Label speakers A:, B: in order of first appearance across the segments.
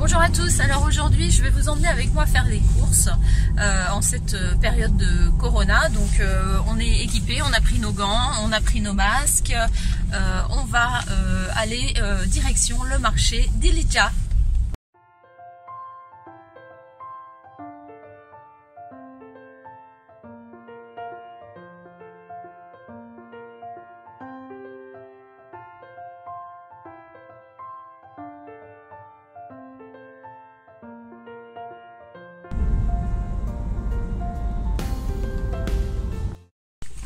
A: Bonjour à tous, alors aujourd'hui je vais vous emmener avec moi faire les courses en cette période de Corona. Donc on est équipés, on a pris nos gants, on a pris nos masques, on va aller direction le marché d'Ilicea.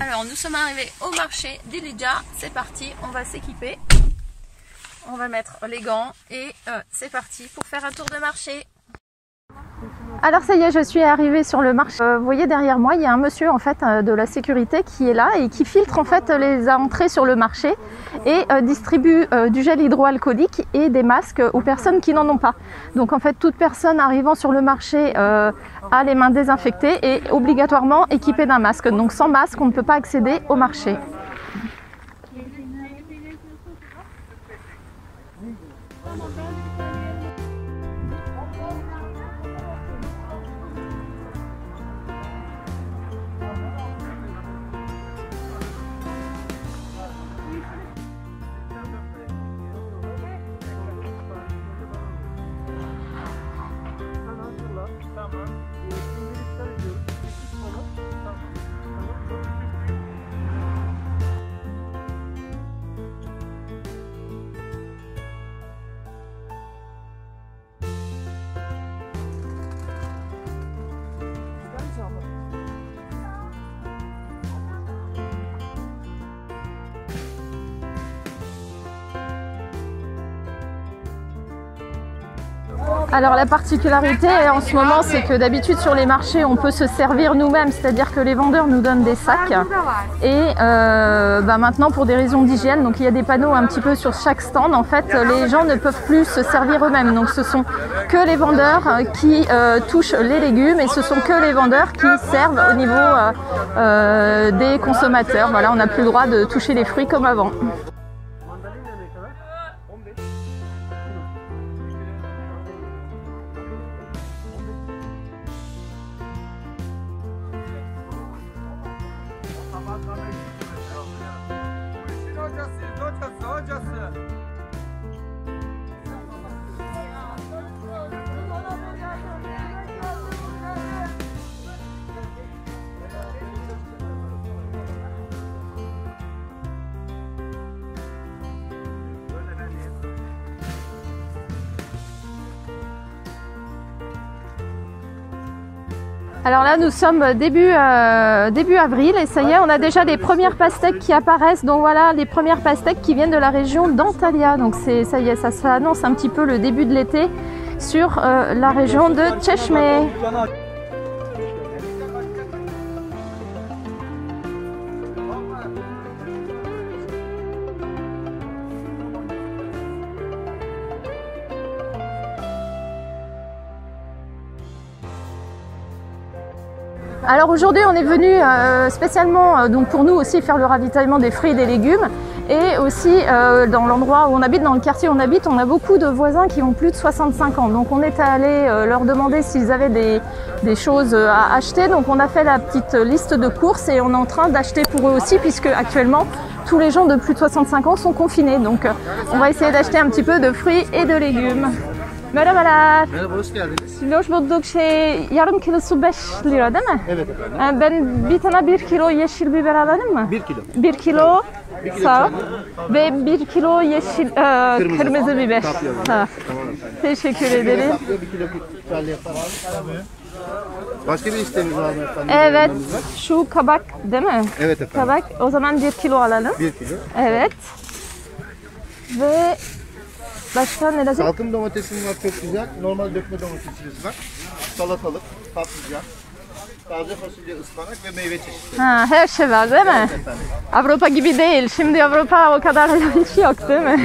A: Alors nous sommes arrivés au marché d'Ilicea, c'est parti, on va s'équiper, on va mettre les gants et c'est parti pour faire un tour de marché.
B: Alors ça y est, je suis arrivée sur le marché. Vous voyez derrière moi, il y a un monsieur en fait de la sécurité qui est là et qui filtre en fait les entrées sur le marché et distribue du gel hydroalcoolique et des masques aux personnes qui n'en ont pas. Donc en fait, toute personne arrivant sur le marché a les mains désinfectées et obligatoirement équipée d'un masque. Donc sans masque, on ne peut pas accéder au marché. Alors la particularité en ce moment, c'est que d'habitude sur les marchés on peut se servir nous-mêmes, c'est-à-dire que les vendeurs nous donnent des sacs et maintenant pour des raisons d'hygiène, donc il y a des panneaux un petit peu sur chaque stand, en fait les gens ne peuvent plus se servir eux-mêmes, donc ce sont que les vendeurs qui touchent les légumes et ce sont que les vendeurs qui servent au niveau des consommateurs. Voilà, on n'a plus le droit de toucher les fruits comme avant. Alors là nous sommes début avril et ça y est, on a déjà les premières pastèques qui apparaissent. Donc voilà, les premières pastèques qui viennent de la région d'Antalya. Donc ça y est, ça annonce un petit peu le début de l'été sur la région de Çeşme. Alors aujourd'hui on est venu spécialement donc pour nous aussi faire le ravitaillement des fruits et des légumes et aussi dans l'endroit où on habite, dans le quartier où on habite, on a beaucoup de voisins qui ont plus de 65 ans. Donc on est allé leur demander s'ils avaient des choses à acheter. Donc on a fait la petite liste de courses et on est en train d'acheter pour eux aussi puisque actuellement tous les gens de plus de 65 ans sont confinés. Donc on va essayer d'acheter un petit peu de fruits et de légumes. Merhabalar.
C: Merhaba, hoş geldiniz.
B: Hoş bulduk. Yarım kilosu 5 lira değil mi?
C: Evet efendim.
B: Ben bir tane 1 kilo yeşil biber alayım mı?
C: 1 kilo.
B: 1 kilo sağ
C: çay.
B: ve 1 kilo yeşil kırmızı biber.
C: Kapya.
B: Ha. Teşekkür ederim.
C: 1 kilo biberli yapalım. Başka bir isteğiniz var mı efendim?
B: Evet. Şu kabak değil mi?
C: Evet efendim.
B: Kabak. O zaman 1 kilo alalım.
C: 1 kilo.
B: Evet. Ve başka ne lazım?
C: Salkım domatesim var, çok güzel. Normal dökme domatesimiz var. Salatalık, patlıcan, taze fasulye, ıspanak ve meyve çeşitleri.
B: Ha, her şey var değil mi?
C: Evet efendim.
B: Avrupa gibi değil. Şimdi Avrupa o kadar hiç yok değil mi?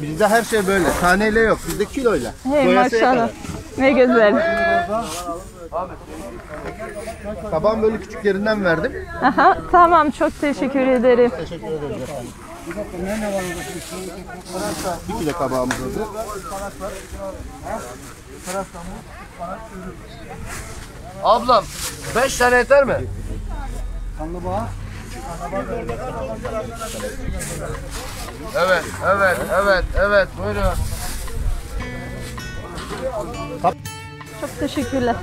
C: Bizde her şey böyle. Taneyle yok. Bizde kiloyla.
B: Hey
C: Doyasıya
B: maşallah.
C: kadar.
B: Ne güzel.
C: Tabağın böyle küçüklerinden verdim.
B: Aha, tamam, çok teşekkür ederim.
C: Teşekkür ederiz efendim. Bir kilo kabağımız hazır.
D: Ablam 5 tane yeter mi?
C: Karnabahar.
D: Evet buyurun.
B: Çok teşekkürler.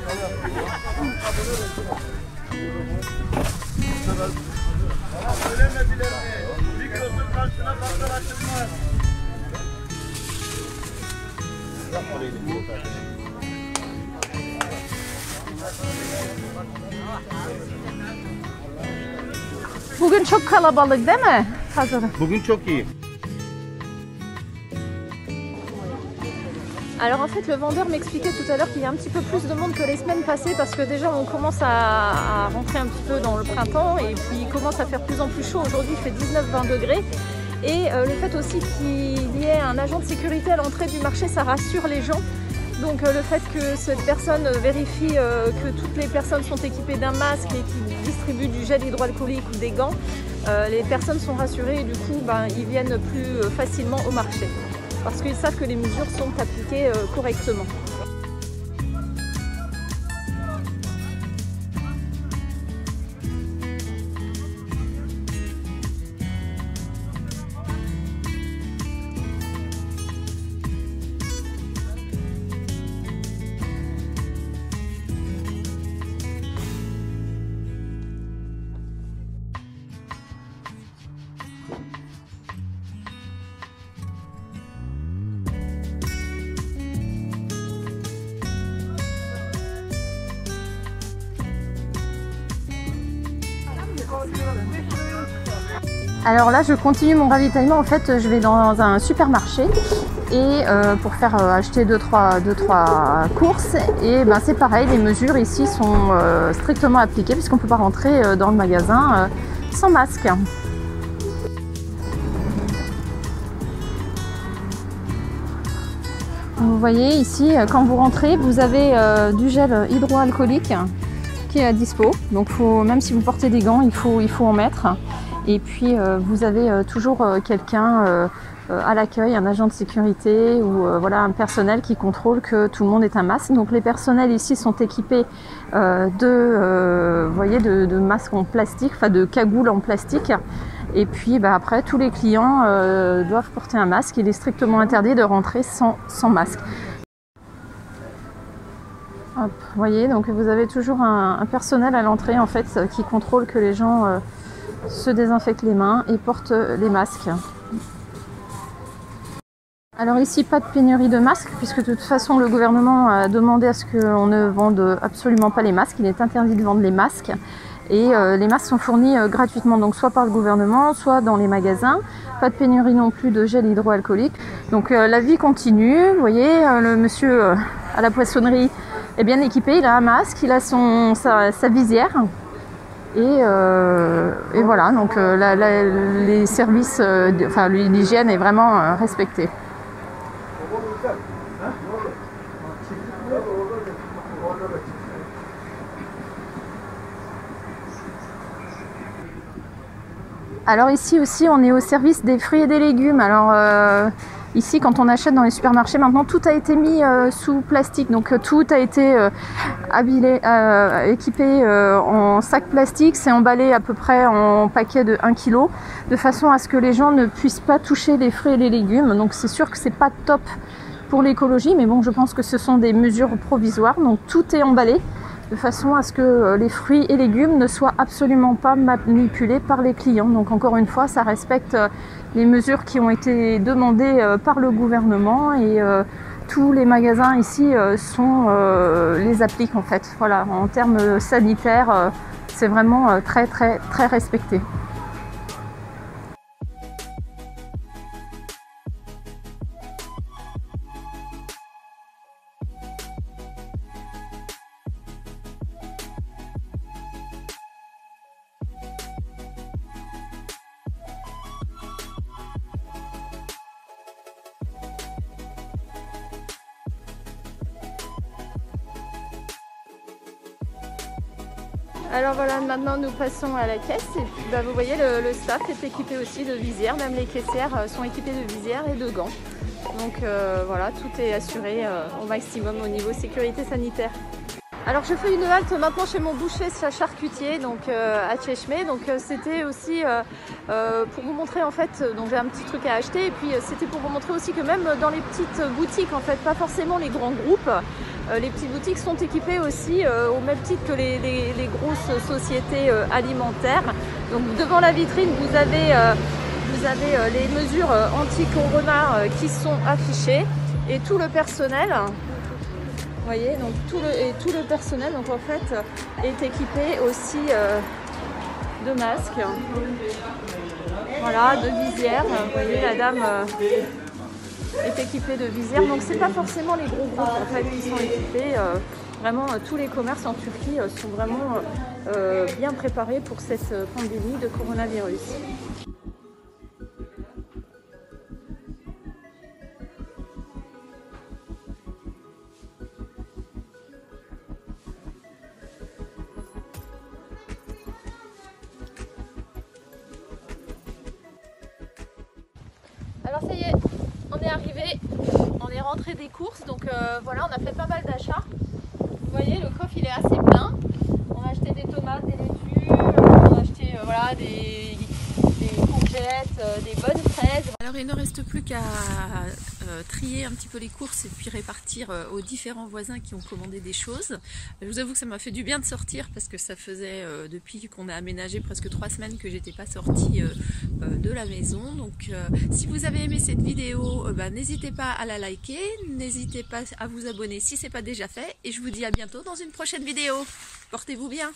B: Bugün çok kalabalık değil mi pazarı?
C: Bugün çok iyi.
B: Alors en fait le vendeur m'expliquait tout à l'heure qu'il y a un petit peu plus de monde que les semaines passées parce que déjà on commence à rentrer un petit peu dans le printemps et puis il commence à faire de plus en plus chaud. Aujourd'hui il fait 19-20 degrés et le fait aussi qu'il y ait un agent de sécurité à l'entrée du marché, ça rassure les gens. Donc le fait que cette personne vérifie que toutes les personnes sont équipées d'un masque et qu'il distribue du gel hydroalcoolique ou des gants, les personnes sont rassurées et du coup ils viennent plus facilement au marché parce qu'ils savent que les mesures sont appliquées correctement. Alors là, je continue mon ravitaillement. En fait, je vais dans un supermarché et pour faire acheter 2-3 courses. Et c'est pareil, les mesures ici sont strictement appliquées puisqu'on ne peut pas rentrer dans le magasin sans masque. Vous voyez ici, quand vous rentrez, vous avez du gel hydroalcoolique qui est à dispo. Donc même si vous portez des gants, il faut en mettre. Et puis vous avez toujours quelqu'un à l'accueil, un agent de sécurité ou voilà, un personnel qui contrôle que tout le monde ait un masque. Donc les personnels ici sont équipés de masques en plastique, enfin de cagoules en plastique. Et puis après, tous les clients doivent porter un masque. Il est strictement interdit de rentrer sans masque. Hop, vous voyez, donc vous avez toujours un personnel à l'entrée en fait qui contrôle que les gens se désinfectent les mains et portent les masques. Alors ici, pas de pénurie de masques puisque de toute façon le gouvernement a demandé à ce qu'on ne vende absolument pas les masques. Il est interdit de vendre les masques et les masques sont fournis gratuitement, donc soit par le gouvernement, soit dans les magasins. Pas de pénurie non plus de gel hydroalcoolique. Donc la vie continue. Vous voyez, le monsieur à la poissonnerie est bien équipé, il a un masque, il a sa visière. Et voilà, donc les services, l'hygiène est vraiment respectée. Alors ici aussi, on est au service des fruits et des légumes. Alors ici, quand on achète dans les supermarchés, maintenant tout a été mis sous plastique. Donc tout a été équipé en sac plastique. C'est emballé à peu près en paquet de 1 kg, de façon à ce que les gens ne puissent pas toucher les fruits et les légumes. Donc c'est sûr que c'est pas top pour l'écologie, mais bon, je pense que ce sont des mesures provisoires. Donc tout est emballé de façon à ce que les fruits et légumes ne soient absolument pas manipulés par les clients. Donc encore une fois, ça respecte les mesures qui ont été demandées par le gouvernement et tous les magasins ici les appliquent en fait. Voilà, en termes sanitaires, c'est vraiment très très très respecté. Alors voilà, maintenant nous passons à la caisse et puis bah, vous voyez le staff est équipé aussi de visières, même les caissières sont équipées de visières et de gants. Donc voilà, tout est assuré au maximum au niveau sécurité sanitaire. Alors je fais une halte maintenant chez mon boucher charcutier, donc à Tchechmé. Donc c'était aussi pour vous montrer en fait, donc j'ai un petit truc à acheter et puis c'était pour vous montrer aussi que même dans les petites boutiques en fait, pas forcément les grands groupes, les petites boutiques sont équipées aussi au même titre que les grosses sociétés alimentaires. Donc devant la vitrine vous avez les mesures anti-corona qui sont affichées et tout le personnel. Vous voyez, donc tout le personnel donc en fait est équipé aussi de masques, voilà, de visières. Vous voyez, la dame est équipée de visières. Donc c'est pas forcément les gros groupes en fait qui sont équipés. Vraiment tous les commerces en Turquie sont vraiment bien préparés pour cette pandémie de coronavirus. Alors ça y est, on est arrivé, on est rentré des courses, donc voilà, on a fait pas mal d'achats. Vous voyez, le coffre il est assez plein. On a acheté des tomates, des laitues, on a acheté voilà, des courgettes, des bonnes fraises.
A: Alors il ne reste plus qu'à trier un petit peu les courses et puis répartir aux différents voisins qui ont commandé des choses. Je vous avoue que ça m'a fait du bien de sortir parce que ça faisait depuis qu'on a aménagé presque 3 semaines que j'étais pas sortie de la maison. Donc si vous avez aimé cette vidéo, n'hésitez pas à la liker, n'hésitez pas à vous abonner si ce n'est pas déjà fait et je vous dis à bientôt dans une prochaine vidéo. Portez-vous bien.